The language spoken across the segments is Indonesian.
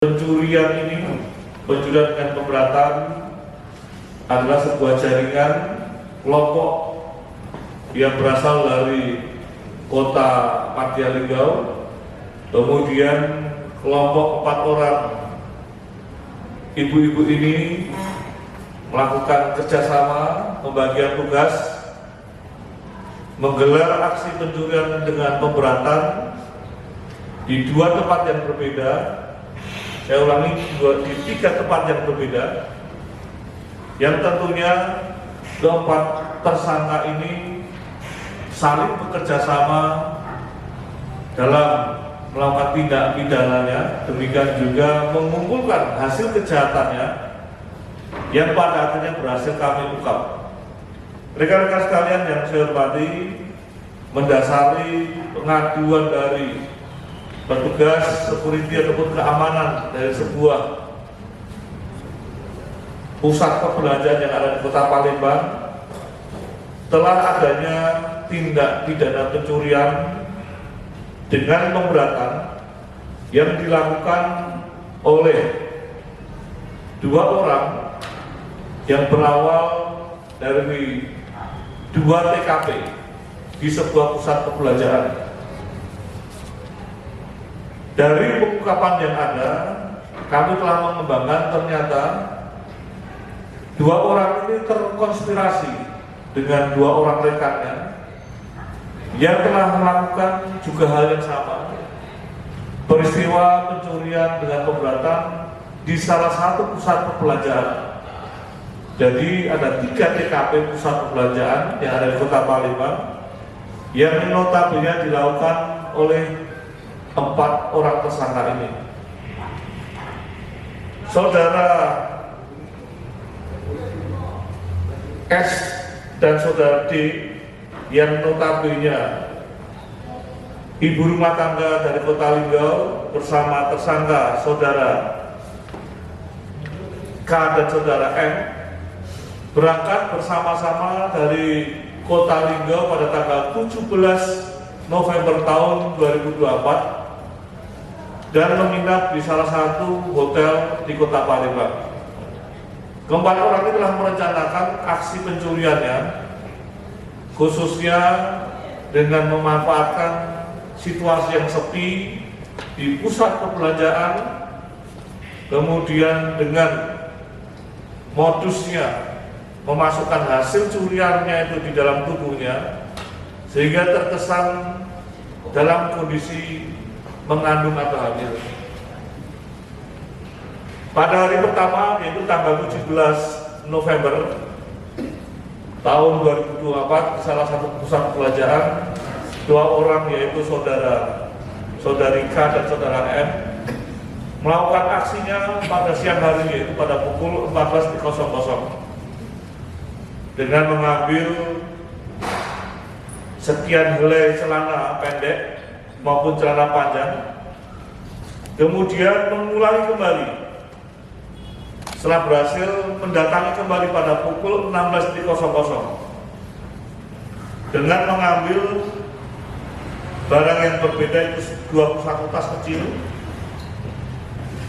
Pencurian dengan pemberatan adalah sebuah jaringan kelompok yang berasal dari kota Majalengka. Kemudian kelompok 4 orang ibu-ibu ini melakukan kerjasama pembagian tugas, menggelar aksi pencurian dengan pemberatan di 2 tempat yang berbeda. Saya ulangi, di 3 tempat yang berbeda, yang tentunya keempat tersangka ini saling bekerja sama dalam melakukan tindak pidananya, demikian juga mengumpulkan hasil kejahatannya yang pada akhirnya berhasil kami ungkap. Rekan-rekan sekalian yang saya hormati, mendasari pengaduan dari petugas security ataupun keamanan dari sebuah pusat perbelanjaan yang ada di Kota Palembang, telah adanya tindak pidana pencurian dengan pemberatan yang dilakukan oleh 2 orang yang berawal dari 2 TKP di sebuah pusat perbelanjaan. Dari pengungkapan yang ada, kami telah mengembangkan ternyata 2 orang ini terkonspirasi dengan 2 orang rekannya yang telah melakukan juga hal yang sama, peristiwa pencurian dengan pemberatan di salah satu pusat perbelanjaan. Jadi ada 3 TKP pusat perbelanjaan yang ada di Kota Palembang yang notabene dilakukan oleh 4 orang tersangka ini. Saudara S dan saudara D yang notabene ibu rumah tangga dari Kota Linggau bersama tersangka saudara K dan saudara M berangkat bersama-sama dari Kota Linggau pada tanggal 17 November tahun 2024 dan menginap di salah satu hotel di Kota Palembang. Keempat orang ini telah merencanakan aksi pencuriannya, khususnya dengan memanfaatkan situasi yang sepi di pusat perbelanjaan, kemudian dengan modusnya memasukkan hasil curiannya itu di dalam tubuhnya, sehingga terkesan dalam kondisi mengandung atau hamil. Pada hari pertama, yaitu tanggal 17 November tahun 2024, di salah satu pusat perbelanjaan, 2 orang yaitu saudari K dan saudara M melakukan aksinya pada siang hari, yaitu pada pukul 14.00 dengan mengambil sekian helai celana pendek maupun celana panjang, kemudian mengulangi kembali setelah berhasil mendatangi kembali pada pukul 16.00 dengan mengambil barang yang berbeda, itu 21 tas kecil.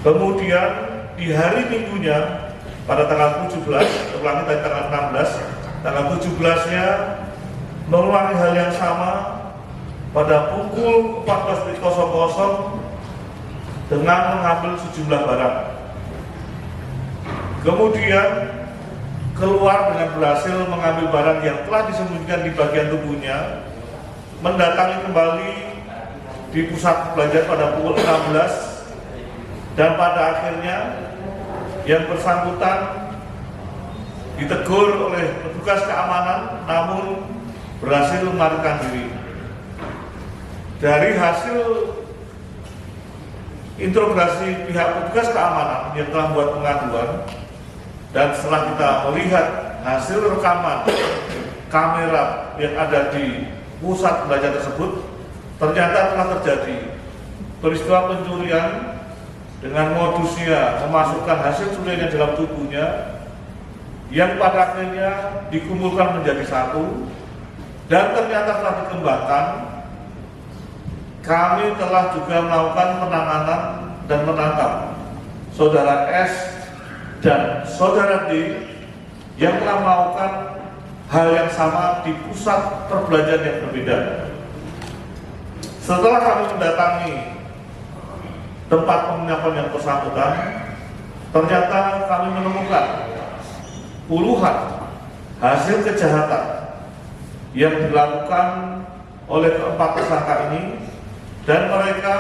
Kemudian di hari Minggunya pada tanggal 17, ulangi tadi tanggal 16, tanggal 17-nya mengulangi hal yang sama pada pukul 14.00 dengan mengambil sejumlah barang. Kemudian keluar dengan berhasil mengambil barang yang telah disembunyikan di bagian tubuhnya, mendatangi kembali di pusat perbelanjaan pada pukul 16, dan pada akhirnya yang bersangkutan ditegur oleh petugas keamanan namun berhasil melarikan diri. Dari hasil interogasi pihak petugas keamanan yang telah membuat pengaduan, dan setelah kita melihat hasil rekaman kamera yang ada di pusat belanja tersebut, ternyata telah terjadi peristiwa pencurian dengan modusnya memasukkan hasil curiannya dalam tubuhnya, yang pada akhirnya dikumpulkan menjadi satu, dan ternyata telah dikembangkan. Kami telah juga melakukan penanganan dan menangkap saudara S dan saudara D yang telah melakukan hal yang sama di pusat perbelanjaan yang berbeda. Setelah kami mendatangi tempat penginapan yang bersangkutan, ternyata kami menemukan puluhan hasil kejahatan yang dilakukan oleh keempat tersangka ini, dan mereka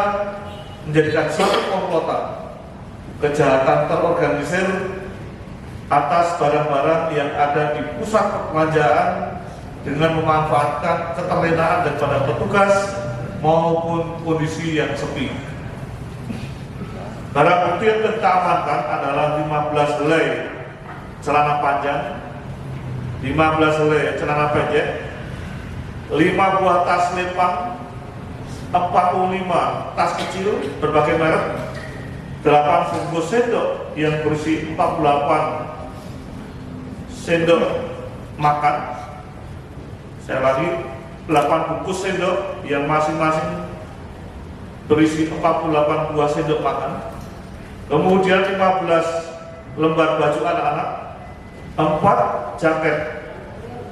menjadikan satu komplotan kejahatan terorganisir atas barang-barang yang ada di pusat perbelanjaan dengan memanfaatkan keterlenaan daripada petugas maupun kondisi yang sepi. Barang bukti yang kita amankan adalah 15 helai celana panjang, 15 helai celana pendek, 5 buah tas lempang, 45 tas kecil berbagai merek, 8 bungkus sendok yang berisi 48 sendok makan. Saya lagi, 8 bungkus sendok yang masing-masing berisi 48 buah sendok makan. Kemudian 15 lembar baju anak-anak, 4 jaket,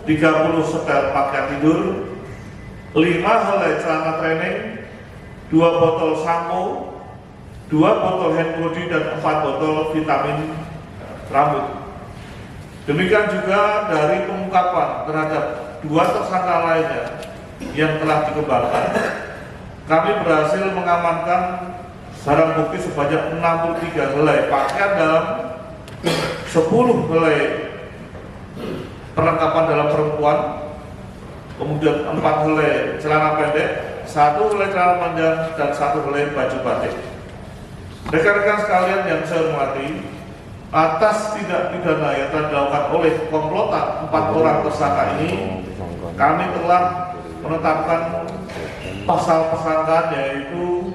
30 setel pakaian tidur, 5 helai celana training, 2 botol sampo, 2 botol hand body, dan 4 botol vitamin rambut. Demikian juga dari pengungkapan terhadap 2 tersangka lainnya yang telah dikembangkan, kami berhasil mengamankan barang bukti sebanyak 63 helai pakaian dalam, 10 helai perlengkapan dalam perempuan, kemudian 4 helai celana pendek, 1 helai celana panjang, dan 1 helai baju batik. Rekan-rekan sekalian yang saya hormati, atas tindak pidana yang telah dilakukan oleh komplotan 4 orang tersangka ini, kami telah menetapkan pasal persangkaan, yaitu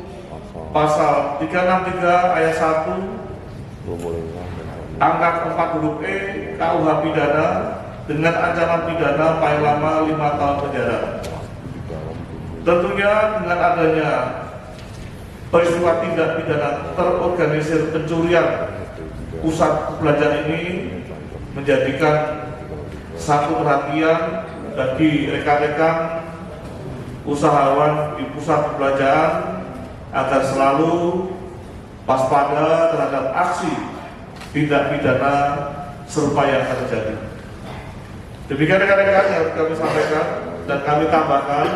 pasal 363 ayat 1 angka 4 huruf E KUH pidana dengan ancaman pidana paling lama 5 tahun penjara. Tentunya dengan adanya peristiwa tindak pidana terorganisir pencurian pusat perbelanjaan ini menjadikan satu perhatian bagi rekan-rekan usahawan di pusat perbelanjaan agar selalu waspada terhadap aksi tindak pidana serupa yang terjadi. Demikian rekan-rekan yang kami sampaikan, dan kami tambahkan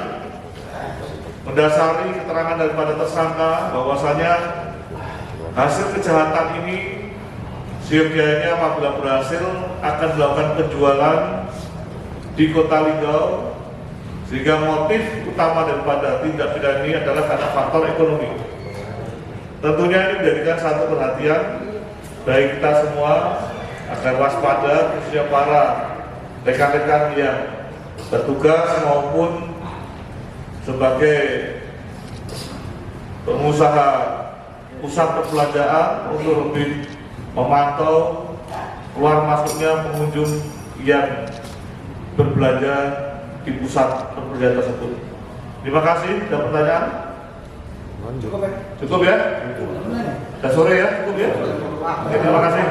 mendasari keterangan daripada tersangka bahwasanya hasil kejahatan ini seyogianya apabila berhasil akan dilakukan penjualan di kota legal, sehingga motif utama daripada tindak pidana ini adalah karena faktor ekonomi. Tentunya ini menjadikan satu perhatian bagi kita semua agar waspada, khususnya para rekan-rekan yang bertugas maupun sebagai pengusaha pusat perbelanjaan untuk lebih memantau keluar masuknya pengunjung yang berbelanja di pusat perbelanjaan tersebut. Terima kasih. Ada pertanyaan? Cukup ya? Cukup ya? Sudah sore ya? Cukup ya? Oke, terima kasih.